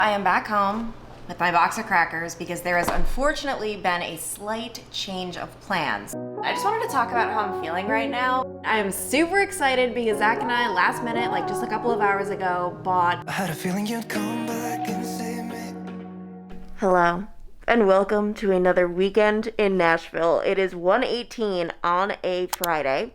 I am back home with my box of crackers because there has unfortunately been a slight change of plans. I just wanted to talk about how I'm feeling right now. I'm super excited because Zach and I, last minute, like just a couple of hours ago, bought... I had a feeling you'd come back and save me. Hello, and welcome to another weekend in Nashville. It is 1:18 on a Friday.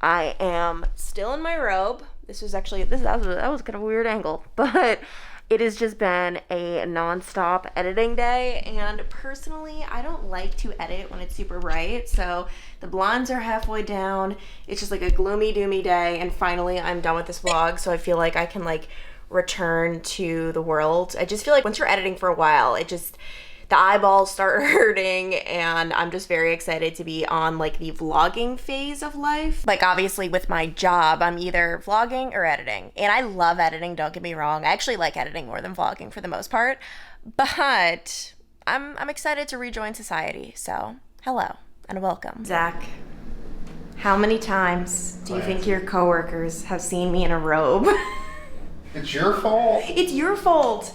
I am still in my robe. That was kind of a weird angle, but it has just been a non-stop editing day, and personally, I don't like to edit when it's super bright, so the blinds are halfway down. It's just like a gloomy, doomy day, and finally, I'm done with this vlog, so I feel like I can return to the world. I just feel like once you're editing for a while, the eyeballs start hurting, and I'm just very excited to be on the vlogging phase of life. Obviously with my job, I'm either vlogging or editing, and I love editing, don't get me wrong. I actually like editing more than vlogging for the most part, but I'm excited to rejoin society. So hello and welcome. Zach, how many times do you think your coworkers have seen me in a robe? It's your fault. It's your fault.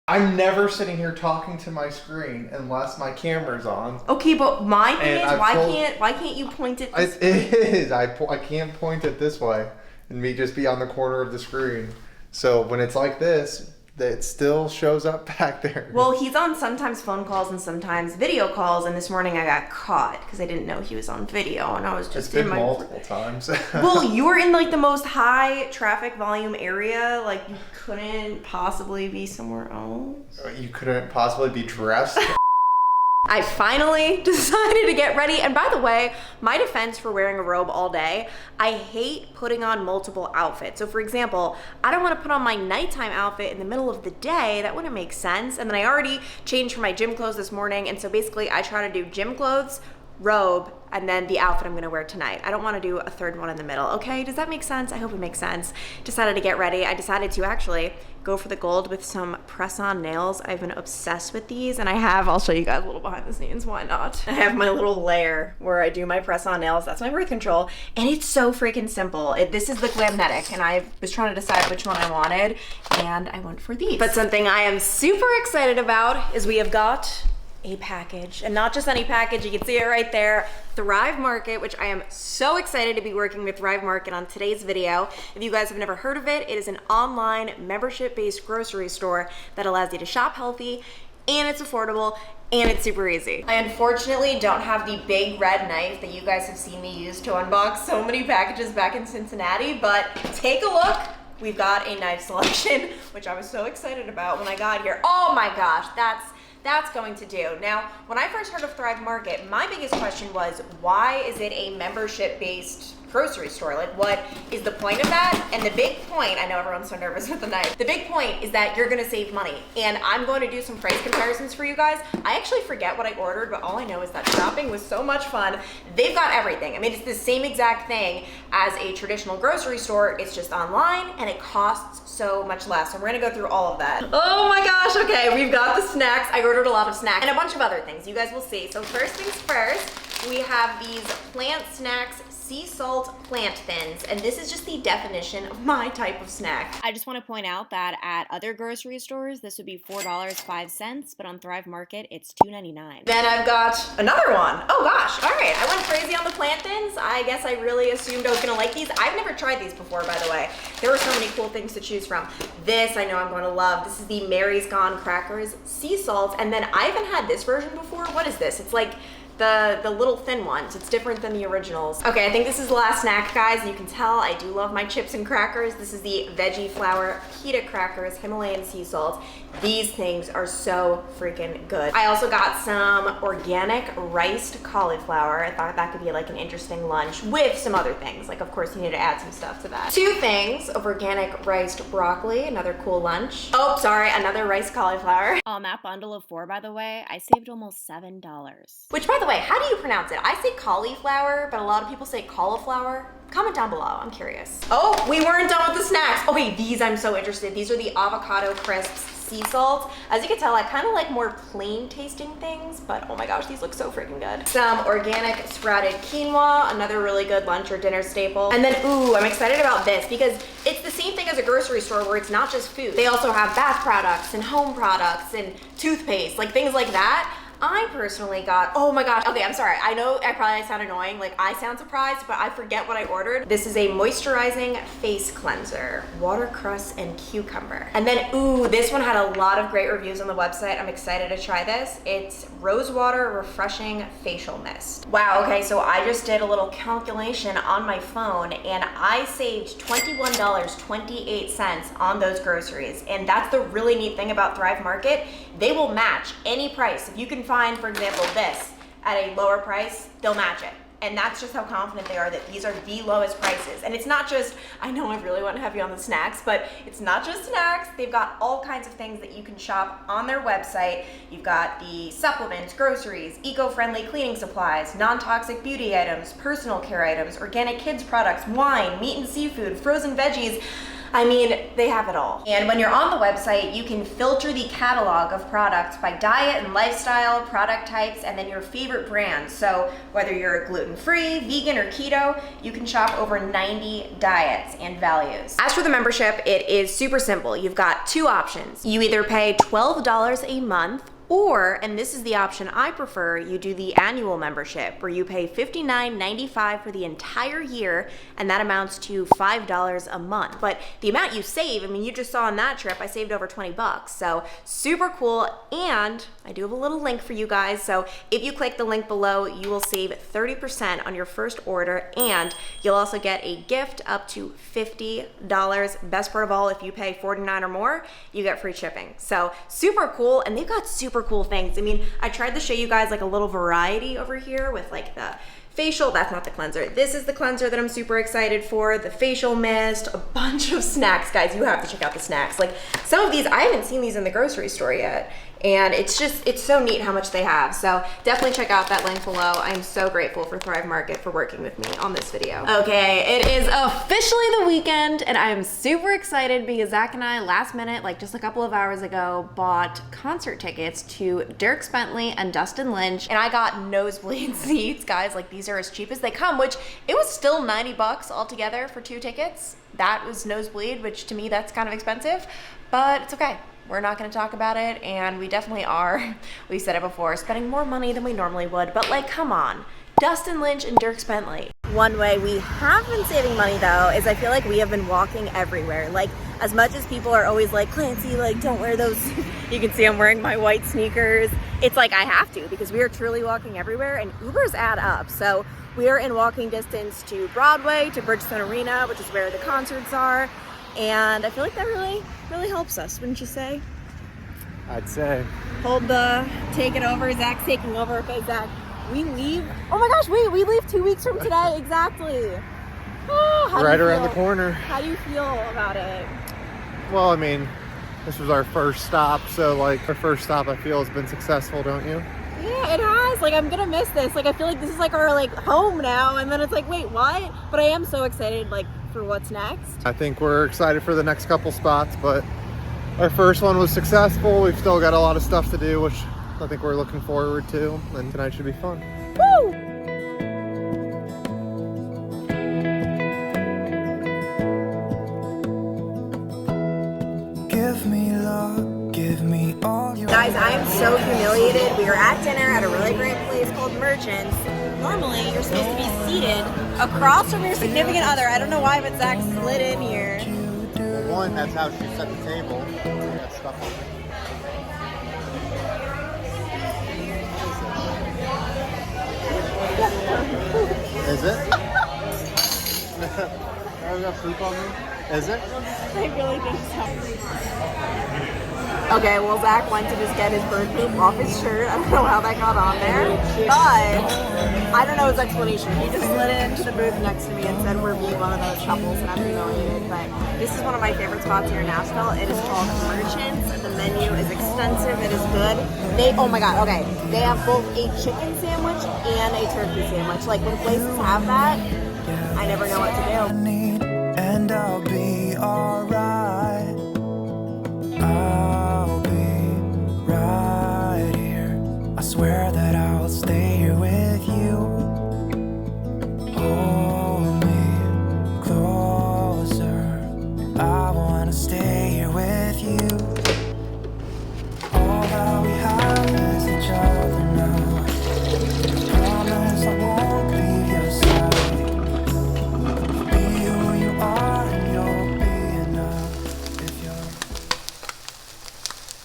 I'm never sitting here talking to my screen unless my camera's on. Okay, but my thing is, why can't you point it this way? It is. I can't point it this way and me just be on the corner of the screen. So when it's like this, it still shows up back there. Well, he's on sometimes phone calls and sometimes video calls, and this morning I got caught because I didn't know he was on video, and I was just it's been multiple times. Well, you were in the most high traffic volume area. You couldn't possibly be somewhere else. You couldn't possibly be dressed. I finally decided to get ready, and by the way, my defense for wearing a robe all day, I hate putting on multiple outfits. So for example, I don't want to put on my nighttime outfit in the middle of the day. That wouldn't make sense. And then I already changed for my gym clothes this morning, and so basically I try to do gym clothes, robe, and then the outfit I'm gonna wear tonight. I don't wanna do a third one in the middle, okay? Does that make sense? I hope it makes sense. Decided to get ready. I decided to actually go for the gold with some press-on nails. I've been obsessed with these, and I'll show you guys a little behind the scenes, why not? I have my little layer where I do my press-on nails. That's my birth control, and it's so freaking simple. This is the Glamnetic, and I was trying to decide which one I wanted, and I went for these. But something I am super excited about is we have got a package, and not just any package. You can see it right there, Thrive Market, which I am so excited to be working with Thrive Market on today's video. If you guys have never heard of it, it is an online membership-based grocery store that allows you to shop healthy, and it's affordable, and it's super easy. I unfortunately don't have the big red knife that you guys have seen me use to unbox so many packages back in Cincinnati, but take a look. We've got a knife selection, which I was so excited about when I got here. Oh my gosh, that's going to do. Now, when I first heard of Thrive Market, my biggest question was, why is it a membership-based grocery store? What is the point of that? And the big point, I know everyone's so nervous with the knife, the big point is that you're gonna save money. And I'm going to do some price comparisons for you guys. I actually forget what I ordered, but all I know is that shopping was so much fun. They've got everything. I mean, it's the same exact thing as a traditional grocery store. It's just online, and it costs so much less. So we're gonna go through all of that. Oh my gosh, okay, we've got the snacks. I ordered a lot of snacks and a bunch of other things. You guys will see. So first things first, we have these plant snacks, sea salt plant thins, and this is just the definition of my type of snack. I just want to point out that at other grocery stores, this would be $4.05, but on Thrive Market, it's $2.99. Then I've got another one. Oh gosh, all right, I went crazy on the plant thins. I guess I really assumed I was gonna like these. I've never tried these before, by the way. There were so many cool things to choose from. This I know I'm going to love. This is the Mary's Gone Crackers sea salt, and then I haven't had this version before. What is this? It's like the little thin ones. It's different than the originals. Okay, I think this is the last snack, guys. You can tell I do love my chips and crackers. This is the Veggie Flour Pita Crackers, Himalayan sea salt. These things are so freaking good. I also got some organic riced cauliflower. I thought that could be an interesting lunch with some other things. Of course, you need to add some stuff to that. 2 things of organic riced broccoli, another cool lunch. Oh, sorry, another riced cauliflower. On that bundle of 4, by the way, I saved almost $7. Which, by the way, how do you pronounce it? I say cauliflower, but a lot of people say cauliflower. Comment down below, I'm curious. Oh, we weren't done with the snacks. Okay, these I'm so interested. These are the avocado crisps sea salt. As you can tell, I kind of like more plain tasting things, but oh my gosh, these look so freaking good. Some organic sprouted quinoa, another really good lunch or dinner staple. And then, ooh, I'm excited about this because it's the same thing as a grocery store where it's not just food. They also have bath products and home products and toothpaste, like things like that. I personally got, oh my gosh, okay, I'm sorry. I know I probably sound annoying, like I sound surprised, but I forget what I ordered. This is a moisturizing face cleanser, watercress and cucumber. And then, ooh, this one had a lot of great reviews on the website. I'm excited to try this. It's rose water refreshing facial mist. Wow, okay, so I just did a little calculation on my phone and I saved $21.28 on those groceries. And that's the really neat thing about Thrive Market. They will match any price. If you can find, for example, this at a lower price, they'll match it. And that's just how confident they are that these are the lowest prices. And it's not just, I know I really want to have you on the snacks, but it's not just snacks. They've got all kinds of things that you can shop on their website. You've got the supplements, groceries, eco-friendly cleaning supplies, non-toxic beauty items, personal care items, organic kids products, wine, meat and seafood, frozen veggies. I mean, they have it all. And when you're on the website, you can filter the catalog of products by diet and lifestyle, product types, and then your favorite brands. So whether you're gluten-free, vegan, or keto, you can shop over 90 diets and values. As for the membership, it is super simple. You've got two options. You either pay $12 a month, or, and this is the option I prefer, you do the annual membership where you pay $59.95 for the entire year, and that amounts to $5 a month. But the amount you save, I mean, you just saw on that trip, I saved over 20 bucks. So super cool. And I do have a little link for you guys. So if you click the link below, you will save 30% on your first order, and you'll also get a gift up to $50. Best part of all, if you pay $49 or more, you get free shipping. So super cool. And they've got super cool things. I mean, I tried to show you guys like a little variety over here with like the facial, that's not the cleanser. This is the cleanser that I'm super excited for, the facial mist, a bunch of snacks. Guys, you have to check out the snacks. Like some of these, I haven't seen these in the grocery store yet. And it's so neat how much they have. So definitely check out that link below. I'm so grateful for Thrive Market for working with me on this video. Okay, it is officially the weekend and I am super excited because Zach and I last minute, like just a couple of hours ago, bought concert tickets to Dierks Bentley and Dustin Lynch. And I got nosebleed seats, guys. Like these are as cheap as they come, which it was still 90 bucks altogether for 2 tickets. That was nosebleed, which to me that's kind of expensive, but it's okay. We're not going to talk about it, and we definitely are, we've said it before, spending more money than we normally would, but like, come on. Dustin Lynch and Dierks Bentley. One way we have been saving money though is I feel like we have been walking everywhere. Like as much as people are always like, Clancy, like don't wear those. You can see I'm wearing my white sneakers. It's like I have to because we are truly walking everywhere and Ubers add up. So we are in walking distance to Broadway, to Bridgestone Arena, which is where the concerts are. And I feel like that really helps us, wouldn't you say? I'd say. Take it over. Zach's taking over. Okay, Zach, we leave. Oh my gosh, wait, we leave 2 weeks from today, exactly. Oh, right around the corner. How do you feel about it? Well, I mean, this was our first stop, so like our first stop I feel has been successful, don't you? Yeah, it has. Like I'm gonna miss this. Like I feel like this is like our like home now, and then it's like, wait, what? But I am so excited like for what's next. I think we're excited for the next couple spots, but our first one was successful. We've still got a lot of stuff to do, which I think we're looking forward to, and tonight should be fun. Woo! Give me love, give me all your Guys, I am so humiliated. We are at dinner at a really great place called Merchants. Normally, you're supposed to be seated across from your significant other. I don't know why, but Zach slid in here. One, that's how she set the table. Got stuff on it. Is it? I got poop on me? Is it? I really think so. Okay, well, Zach went to just get his bird poop off his shirt. I don't know how that got on there, but I don't know his explanation. He just slid into the booth next to me and said we're being one of those shuffles, and I'm humiliated. But this is one of my favorite spots here in Nashville. It is called Merchants. The menu is extensive. It is good. Oh my God, okay. They have both a chicken sandwich and a turkey sandwich. Like when places have that, I never know what to do. and I'll be alright. I'll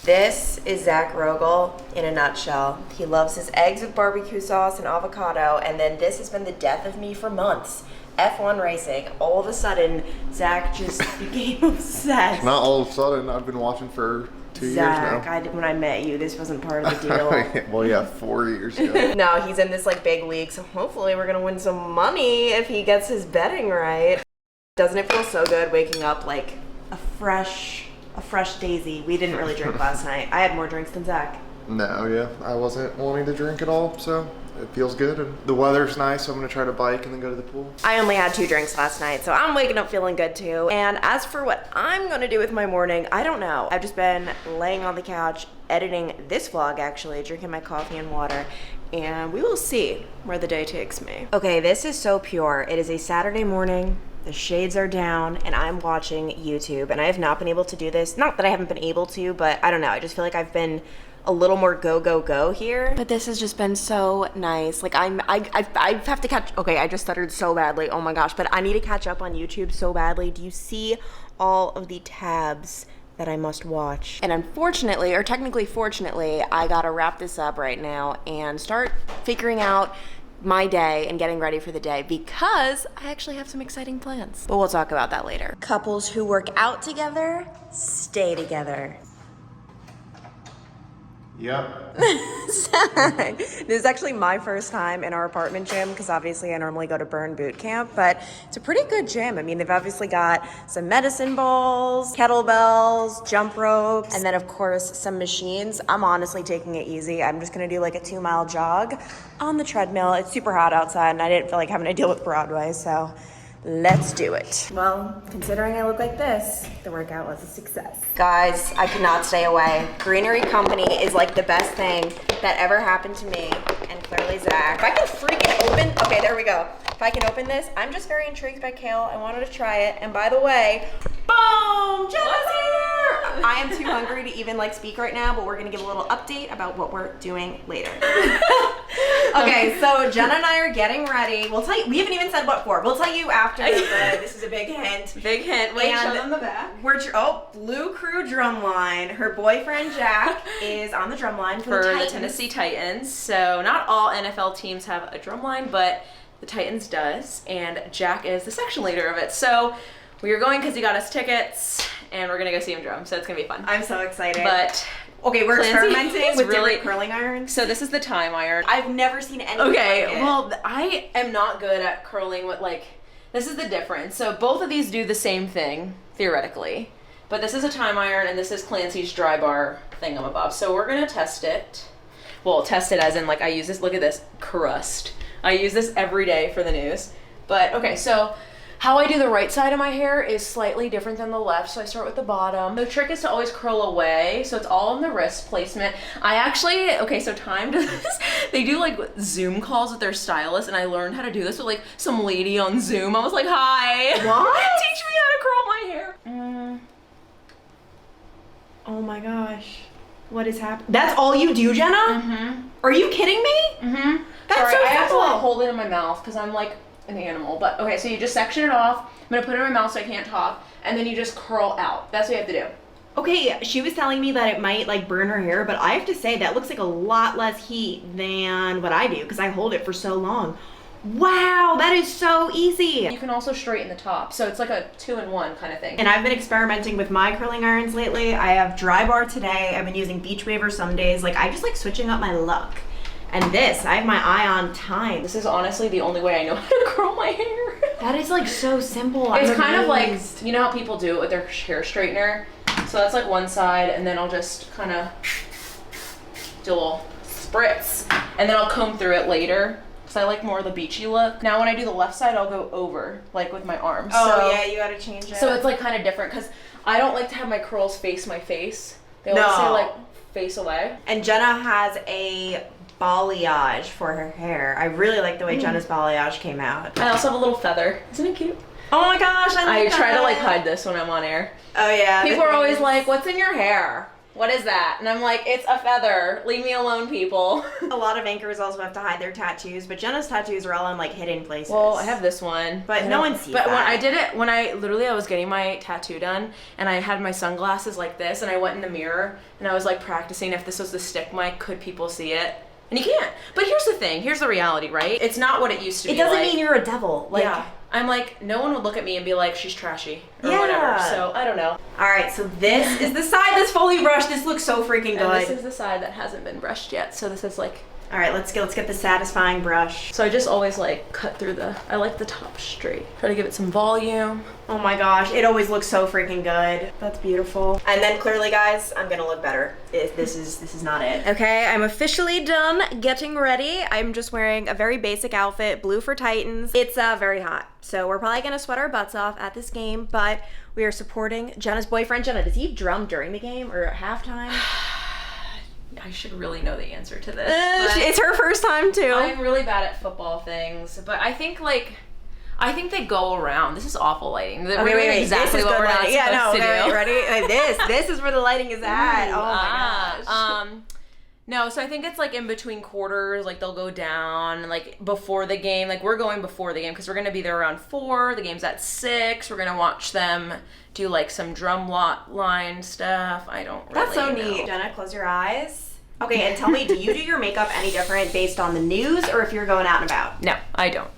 This is Zach Rogel in a nutshell. He loves his eggs with barbecue sauce and avocado, and then this has been the death of me for months. F1 racing. All of a sudden, Zach just became obsessed. Not all of a sudden. I've been watching for 2 years now. Zach, when I met you, this wasn't part of the deal. Well, yeah, 4 years ago. No, he's in this like big league, so hopefully we're gonna win some money if he gets his betting right. Doesn't it feel so good waking up like a fresh daisy? We didn't really drink last night. I had more drinks than Zach. No, yeah, I wasn't wanting to drink at all, so it feels good. And the weather's nice, so I'm gonna try to bike and then go to the pool. I only had 2 drinks last night, so I'm waking up feeling good too. And as for what I'm gonna do with my morning, I don't know. I've just been laying on the couch, editing this vlog actually, drinking my coffee and water, and we will see where the day takes me. Okay, this is so pure. It is a Saturday morning. The shades are down and I'm watching YouTube, and I have not been able to do this. Not that I haven't been able to, but I don't know. I just feel like I've been a little more go here. But this has just been so nice. Like I have to catch, okay, I just stuttered so badly. Oh my gosh, but I need to catch up on YouTube so badly. Do you see all of the tabs that I must watch? And unfortunately, or technically fortunately, I gotta wrap this up right now and start figuring out my day and getting ready for the day because I actually have some exciting plans. But we'll talk about that later. Couples who work out together stay together. Yep. This is actually my first time in our apartment gym because obviously I normally go to Burn Boot Camp, but it's a pretty good gym. I mean, they've obviously got some medicine balls, kettlebells, jump ropes, and then of course some machines. I'm honestly taking it easy. I'm just gonna do like a 2-mile jog on the treadmill. It's super hot outside and I didn't feel like having to deal with Broadway, so let's do it. Well, considering I look like this, the workout was a success. Guys, I could not stay away. Greenery Company is like the best thing that ever happened to me, and clearly Zach. If I can freaking open, okay, there we go. If I can open this, I'm just very intrigued by kale. I wanted to try it, and by the way, boom, Jenna's here! I am too hungry to even like speak right now, but we're gonna give a little update about what we're doing later. Okay, so Jenna and I are getting ready. We'll tell you, we haven't even said what for. We'll tell you after this is a big hint. Big hint. Wait, show them the back. Blue Crew drumline. Her boyfriend Jack is on the drumline for the Tennessee Titans. So not all NFL teams have a drumline, but the Titans does, and Jack is the section leader of it. So we are going because he got us tickets, and we're gonna go see him drum. So it's gonna be fun. I'm so excited. But okay, we're experimenting with really different curling irons. So this is the time iron. I've never seen anything Okay, like it. well, I am not good at curling with like, this is the difference. So both of these do the same thing, theoretically. But this is a time iron, and this is Clancy's dry bar thingamabob. So we're gonna test it. Well, test it as in like I use this, look at this, crust. I use this every day for the news. But okay, so how I do the right side of my hair is slightly different than the left, so I start with the bottom. The trick is to always curl away, so it's all in the wrist placement. I actually, okay, so time does this. They do like Zoom calls with their stylist, and I learned how to do this with like some lady on Zoom. I was like, hi. What? Teach me how to curl my hair. Oh my gosh. What is happening? That's all you do, Jenna? Mm-hmm. Are you kidding me? Mm-hmm. That's Sorry, so I have to simple. like hold it in my mouth because I'm like an animal. But okay, so you just section it off. I'm gonna put it in my mouth so I can't talk, and then you just curl out. That's what you have to do. Okay, she was telling me that it might like burn her hair, but I have to say that looks like a lot less heat than what I do because I hold it for so long. Wow, that is so easy. You can also straighten the top, so it's like a 2-in-1 kind of thing. And I've been experimenting with my curling irons lately. I have dry bar today. I've been using beach waver some days. Like I just like switching up my look. And this, I have my eye on time. This is honestly the only way I know how to curl my hair. That is like so simple. It's kind of like, you know how people do it with their hair straightener? So that's like one side, and then I'll just kind of do a little spritz, and then I'll comb through it later. I like more of the beachy look. Now when I do the left side, I'll go over, like with my arms. Oh so, yeah, you gotta change it. So it's like kind of different because I don't like to have my curls face my face. They always say like face away. And Jenna has a balayage for her hair. I really like the way Jenna's balayage came out. I also have a little feather. Isn't it cute? Oh my gosh, I try to like hide this when I'm on air. Oh yeah. People are always like, what's in your hair? what is that? And I'm like, it's a feather. Leave me alone, people. A lot of anchors also have to hide their tattoos, but Jenna's tattoos are all in like hidden places. Well, I have this one. But no one sees But that. when I did it, I was getting my tattoo done, and I had my sunglasses like this, and I went in the mirror, and I was like practicing if this was the stick mic, could people see it? And you can't. But here's the thing. Here's the reality, right? It's not what it used to be. It doesn't like. mean you're a devil. Like, Yeah. I'm like, no one would look at me and be like, she's trashy or Yeah. whatever. So I don't know. All right, so this is the side that's fully brushed. This looks so freaking And this good. is the side that hasn't been brushed yet. So this is like. All right, let's get the satisfying brush. So I just always like cut through I like the top straight. Try to give it some volume. Oh my gosh, it always looks so freaking good. That's beautiful. And then clearly, guys, I'm gonna look better. This is not it. Okay, I'm officially done getting ready. I'm just wearing a very basic outfit, blue for Titans. It's very hot, so we're probably gonna sweat our butts off at this game, but we are supporting Jenna's boyfriend. Jenna, does he drum during the game or at halftime? I should really know the answer to this. It's her first time too. I'm really bad at football things, but I think they go around. This is awful lighting. We're doing exactly this is what good we're not lighting. Yeah, no, supposed to okay, do. ready? This is where the lighting is at. Oh my gosh. No, so I think it's like in between quarters, like they'll go down, like before the game. Like we're going before the game because we're gonna be there around 4. The game's at 6. We're gonna watch them do like some drum line stuff. I don't really That's so know. neat. Jenna, close your eyes. Okay, and tell me, do you do your makeup any different based on the news or if you're going out and about? No, I don't.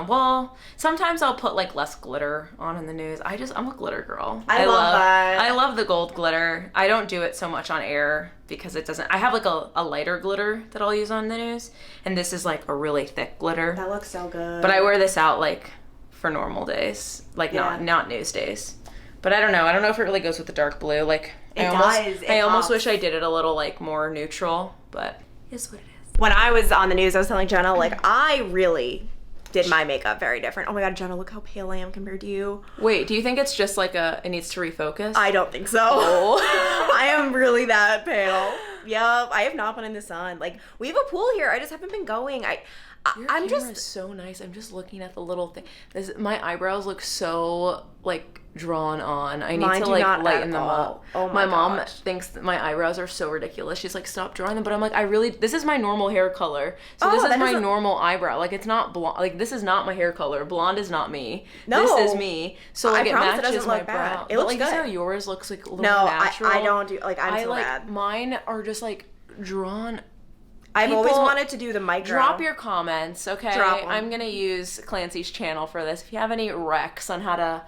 Well, sometimes I'll put like less glitter on in the news. I'm a glitter girl. I love that. I love the gold glitter. I don't do it so much on air because it doesn't. I have like a lighter glitter that I'll use on the news, and this is like a really thick glitter. That looks so good. But I wear this out like for normal days, like not news days. But I don't know. I don't know if it really goes with the dark blue. Like It I does. almost wish I did it a little like more neutral, but it's what it is. When I was on the news, I was telling Jenna, like, I really did my makeup very different. Oh my god, Jenna, look how pale I am compared to you. Wait, do you think it's just like it needs to refocus? I don't think so. I am really that pale. Yup, I have not been in the sun. Like, we have a pool here. I just haven't been going. Your I'm camera is just so nice. I'm just looking at the little thing. My eyebrows look so like drawn on. I need Mine to do like not lighten at them all. up. Oh my mom gosh. thinks that my eyebrows are so ridiculous. She's like, stop drawing them. But I'm like, this is my normal hair color. So Oh, this is that my doesn't- normal eyebrow. Like it's not blonde. Like this is not my hair color. Blonde is not me. No. This is me. So like I it promise it matches doesn't my look bad. brow. It But looks like these good. are yours. Looks like a little no, natural. I don't do, like, I'm I so like bad. mine are just like drawn. I've always People, wanted to do the mic Drop your comments, okay? Drop 'em. I'm gonna use Clancy's channel for this. If you have any recs on how to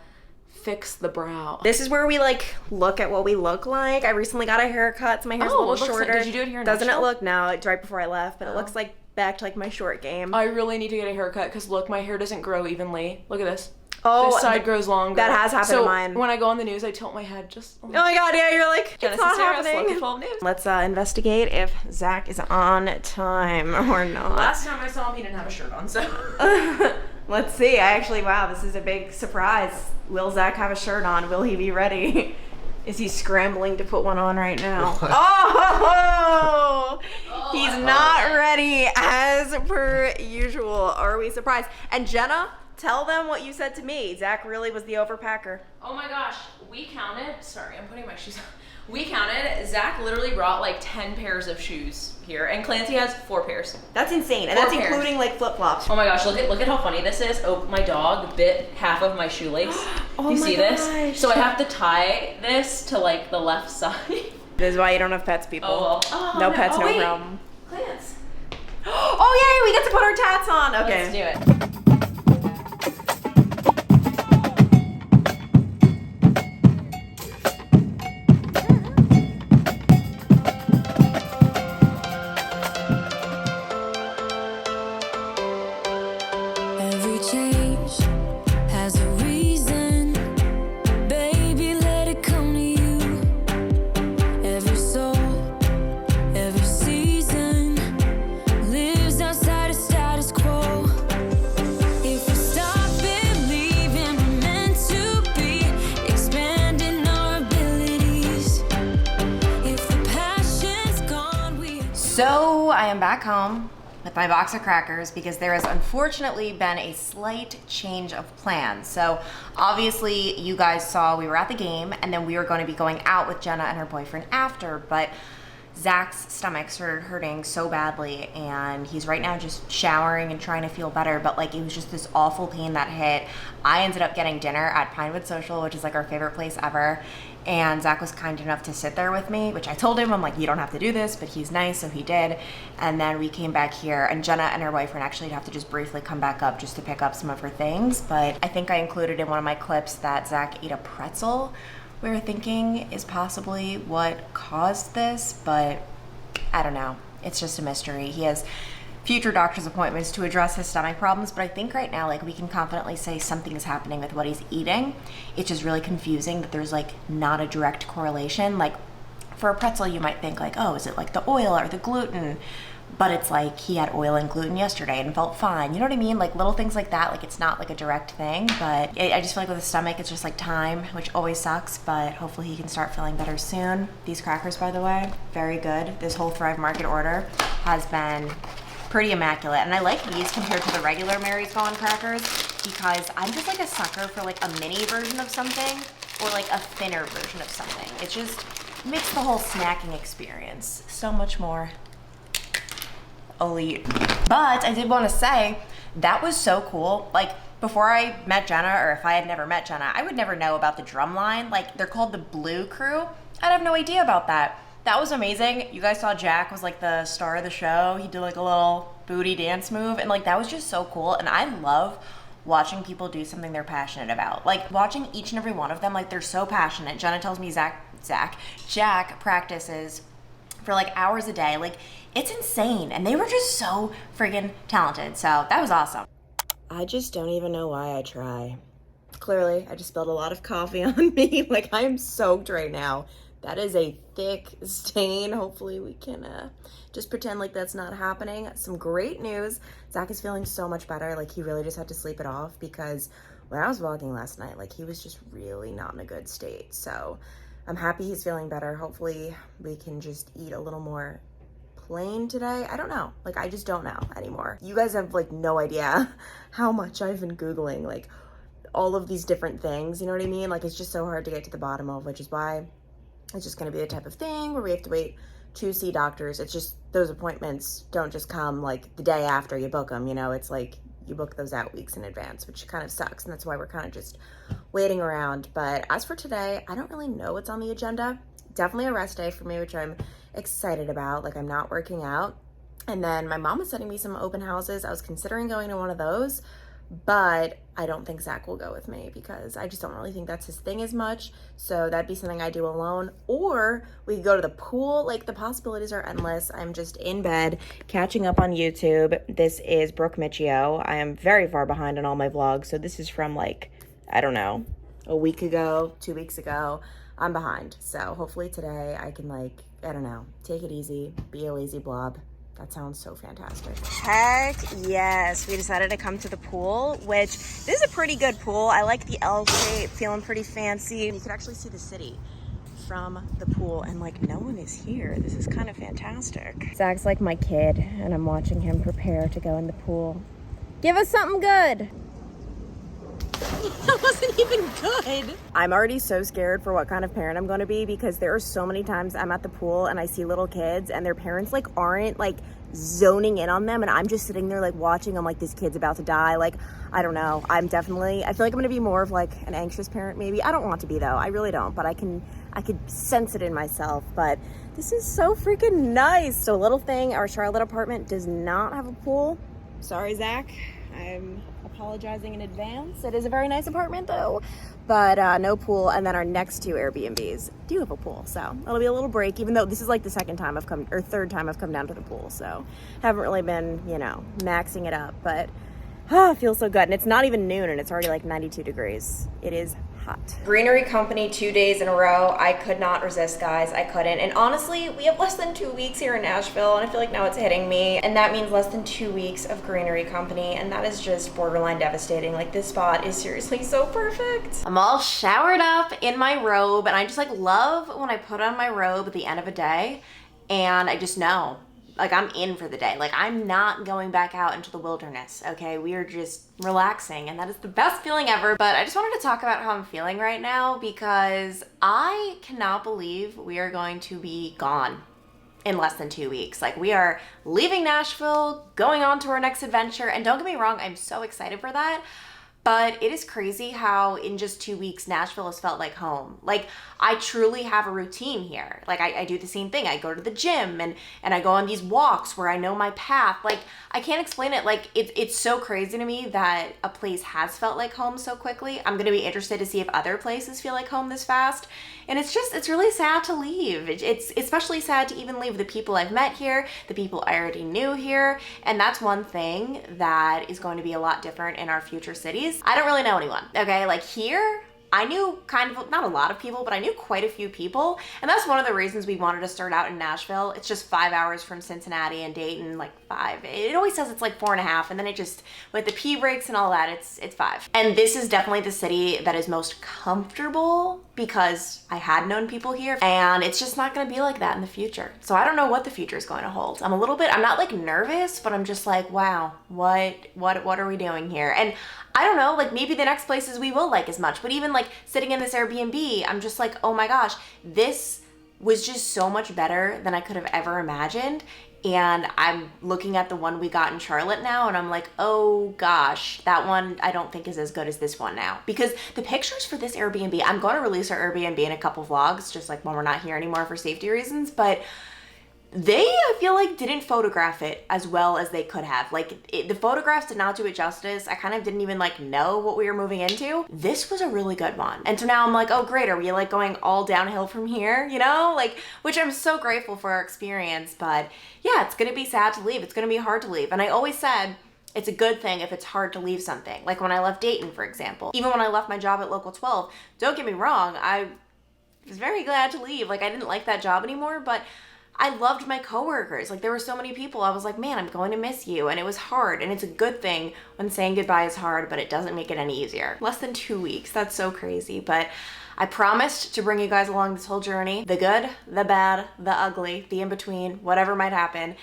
fix the brow. This is where we like look at what we look like. I recently got a haircut, so my hair's a Oh, little it looks like- shorter. did you do it here in Doesn't it Nashville? look? No, it's right before I left, but it looks like back to like my short game. I really need to get a haircut because look, my hair doesn't grow evenly. Look at this. Oh, this side grows longer. that has happened so to mine. when I go on the news, I tilt my head just. Oh my god, yeah, you're like, Genesis it's not Harris, happening. local 12 News. Let's investigate if Zach is on time or not. Last time I saw him, he didn't have a shirt on, so. Let's see. Wow, this is a big surprise. Will Zach have a shirt on? Will he be ready? Is he scrambling to put one on right now? Oh! He's not ready as per usual. Are we surprised? And Jenna, tell them what you said to me. Zach really was the overpacker. Oh my gosh, we counted. Sorry, I'm putting my shoes on. We counted. Zach literally brought like 10 pairs of shoes here, and Clancy has 4 pairs. That's insane. And 4 that's pairs. including like flip-flops. Oh my gosh, look at how funny this is. Oh, my dog bit half of my shoelace. Oh you my see gosh. this? So I have to tie this to like the left side. This is why you don't have pets, people. Oh, well. Oh, no pets, no wait. problem. Clance. Oh yay, we get to put our tats on. Okay. Let's do it. Every change has a reason. Baby, let it come to you. Every soul, every season lives outside of status quo. If we stop believing we're meant to be, expanding our abilities. If the passion's gone, we So I am back home. with my box of crackers because there has unfortunately been a slight change of plans. So obviously you guys saw we were at the game and then we were going to be going out with Jenna and her boyfriend after, but Zach's stomach started hurting so badly and he's right now just showering and trying to feel better, but like it was just this awful pain that hit. I ended up getting dinner at Pinewood Social, which is like our favorite place ever, and Zach was kind enough to sit there with me, which I told him, I'm like, you don't have to do this, but he's nice, so he did. And then we came back here and Jenna and her boyfriend actually have to just briefly come back up just to pick up some of her things, but I think I included in one of my clips that Zach ate a pretzel. We were thinking is possibly what caused this, but I don't know. It's just a mystery. He has future doctor's appointments to address his stomach problems, but I think right now, like, we can confidently say something is happening with what he's eating. It's just really confusing that there's like not a direct correlation. Like for a pretzel, you might think like, oh, is it like the oil or the gluten? But it's like he had oil and gluten yesterday and felt fine. You know what I mean? Like little things like that. Like it's not like a direct thing, but I just feel like with his stomach, it's just like time, which always sucks, but hopefully he can start feeling better soon. These crackers, by the way, very good. This whole Thrive Market order has been pretty immaculate. And I like these compared to the regular Mary's Gone crackers because I'm just like a sucker for like a mini version of something or like a thinner version of something. It just makes the whole snacking experience so much more elite. But I did want to say that was so cool. Like before I met Jenna, or if I had never met Jenna, I would never know about the drum line. Like they're called the Blue Crew. I'd have no idea about that. That was amazing. You guys saw Jack was like the star of the show. He did like a little booty dance move and like that was just so cool. And I love watching people do something they're passionate about. Like watching each and every one of them, like they're so passionate. Jenna tells me Jack practices for like hours a day. Like it's insane. And they were just so friggin' talented. So that was awesome. I just don't even know why I try. Clearly, I just spilled a lot of coffee on me. Like I am soaked right now. That is a thick stain. Hopefully we can just pretend like that's not happening. Some great news. Zach is feeling so much better. Like he really just had to sleep it off because when I was vlogging last night, like he was just really not in a good state. So I'm happy he's feeling better. Hopefully we can just eat a little more plain today. I don't know. Like I just don't know anymore. You guys have like no idea how much I've been Googling like all of these different things. You know what I mean? Like it's just so hard to get to the bottom of, which is why it's just going to be the type of thing where we have to wait to see doctors. It's just those appointments don't just come like the day after you book them. You know, it's like you book those out weeks in advance, which kind of sucks. And that's why we're kind of just waiting around. But as for today, I don't really know what's on the agenda. Definitely a rest day for me, which I'm excited about. Like I'm not working out. And then my mom was sending me some open houses. I was considering going to one of those, but I don't think Zach will go with me because I just don't really think that's his thing as much. So that'd be something I do alone, or we could go to the pool. Like the possibilities are endless. I'm just in bed catching up on YouTube. This is Brooke Michio. I am very far behind on all my vlogs. So this is from like, I don't know, a week ago, 2 weeks ago. I'm behind. So hopefully today I can like, I don't know, take it easy, be a lazy blob. That sounds so fantastic. Heck yes. We decided to come to the pool, which this is a pretty good pool. I like the L shape, feeling pretty fancy. You can actually see the city from the pool and like no one is here. This is kind of fantastic. Zach's like my kid and I'm watching him prepare to go in the pool. Give us something good. That wasn't even good. I'm already so scared for what kind of parent I'm going to be because there are so many times I'm at the pool and I see little kids and their parents like aren't like zoning in on them and I'm just sitting there like watching. I'm like, this kid's about to die. Like, I don't know. I feel like I'm going to be more of like an anxious parent maybe. I don't want to be though. I really don't, but I could sense it in myself. But this is so freaking nice. So little thing, our Charlotte apartment does not have a pool. Sorry, Zach. I'm apologizing in advance. It is a very nice apartment though, but no pool. And then our next two Airbnbs do have a pool, so it'll be a little break, even though this is like the third time I've come down to the pool, so haven't really been, you know, maxing it up, but it feels so good. And it's not even noon and it's already like 92 degrees. It is hot. Greenery Company 2 days in a row. I could not resist, guys. I couldn't. And honestly, we have less than 2 weeks here in Nashville, and I feel like now it's hitting me. And that means less than 2 weeks of Greenery Company, and that is just borderline devastating. Like, this spot is seriously so perfect. I'm all showered up in my robe, and I just like love when I put on my robe at the end of a day, and I just know like I'm in for the day. Like I'm not going back out into the wilderness, okay? We are just relaxing, and that is the best feeling ever. But I just wanted to talk about how I'm feeling right now because I cannot believe we are going to be gone in less than 2 weeks. Like we are leaving Nashville, going on to our next adventure, and don't get me wrong, I'm so excited for that. But it is crazy how in just 2 weeks, Nashville has felt like home. Like I truly have a routine here. Like I do the same thing. I go to the gym and I go on these walks where I know my path. Like I can't explain it. Like it's so crazy to me that a place has felt like home so quickly. I'm gonna be interested to see if other places feel like home this fast. And it's really sad to leave. It's especially sad to even leave the people I've met here, the people I already knew here. And that's one thing that is going to be a lot different in our future cities. I don't really know anyone, okay? Like here, I knew kind of, not a lot of people, but I knew quite a few people. And that's one of the reasons we wanted to start out in Nashville. It's just 5 hours from Cincinnati and Dayton, like 5. It always says it's like 4.5. And then it just, with the pee breaks and all that, it's 5. And this is definitely the city that is most comfortable because I had known people here, and it's just not gonna be like that in the future. So I don't know what the future is going to hold. I'm not like nervous, but I'm just like, wow, what are we doing here? And I don't know, like maybe the next places we will like as much, but even like sitting in this Airbnb, I'm just like, oh my gosh, this was just so much better than I could have ever imagined. And I'm looking at the one we got in Charlotte now, and I'm like, oh gosh, that one I don't think is as good as this one now. Because the pictures for this Airbnb, I'm going to release our Airbnb in a couple vlogs, just like when we're not here anymore for safety reasons, but they, I feel like, didn't photograph it as well as they could have. Like, the photographs did not do it justice. I kind of didn't even, like, know what we were moving into. This was a really good one. And so now I'm like, oh, great, are we, like, going all downhill from here, you know? Like, which I'm so grateful for our experience. But, yeah, it's going to be sad to leave. It's going to be hard to leave. And I always said, it's a good thing if it's hard to leave something. Like when I left Dayton, for example. Even when I left my job at Local 12, don't get me wrong, I was very glad to leave. Like, I didn't like that job anymore, but I loved my coworkers. Like there were so many people. I was like, man, I'm going to miss you. And it was hard. And it's a good thing when saying goodbye is hard, but it doesn't make it any easier. Less than 2 weeks. That's so crazy. But I promised to bring you guys along this whole journey. The good, the bad, the ugly, the in-between, whatever might happen.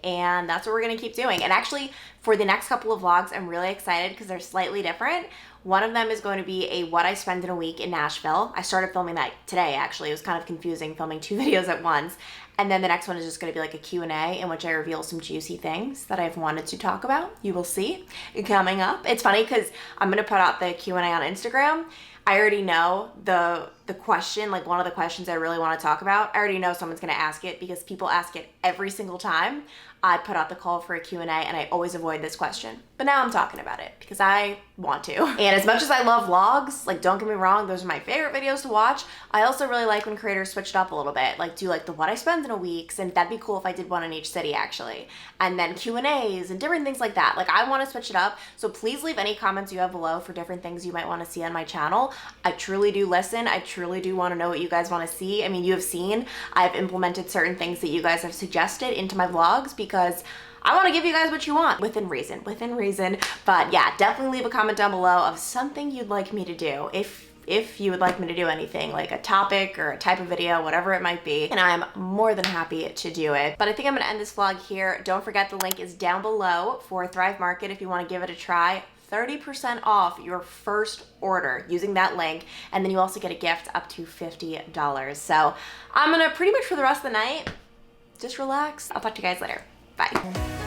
And that's what we're going to keep doing. And actually, for the next couple of vlogs, I'm really excited because they're slightly different. One of them is going to be a what I spend in a week in Nashville. I started filming that today, actually. It was kind of confusing filming 2 videos at once. And then the next one is just going to be like a Q&A in which I reveal some juicy things that I've wanted to talk about. You will see coming up. It's funny because I'm going to put out the Q&A on Instagram. I already know the question, like one of the questions I really want to talk about. I already know someone's going to ask it because people ask it every single time I put out the call for a Q&A, and I always avoid this question. But now I'm talking about it because I want to. And as much as I love vlogs, like don't get me wrong, those are my favorite videos to watch. I also really like when creators switch it up a little bit, like do like the what I spend in a week, and that'd be cool if I did one in each city actually. And then Q&As and different things like that. Like I want to switch it up. So please leave any comments you have below for different things you might want to see on my channel. I truly do listen. I truly do want to know what you guys want to see. I mean, you have seen I've implemented certain things that you guys have suggested into my vlogs because I want to give you guys what you want within reason. But yeah, definitely leave a comment down below of something you'd like me to do. If you would like me to do anything, like a topic or a type of video, whatever it might be, and I'm more than happy to do it. But I think I'm gonna end this vlog here. Don't forget the link is down below for Thrive Market if you wanna give it a try. 30% off your first order using that link, and then you also get a gift up to $50. So I'm gonna pretty much for the rest of the night, just relax. I'll talk to you guys later. Bye.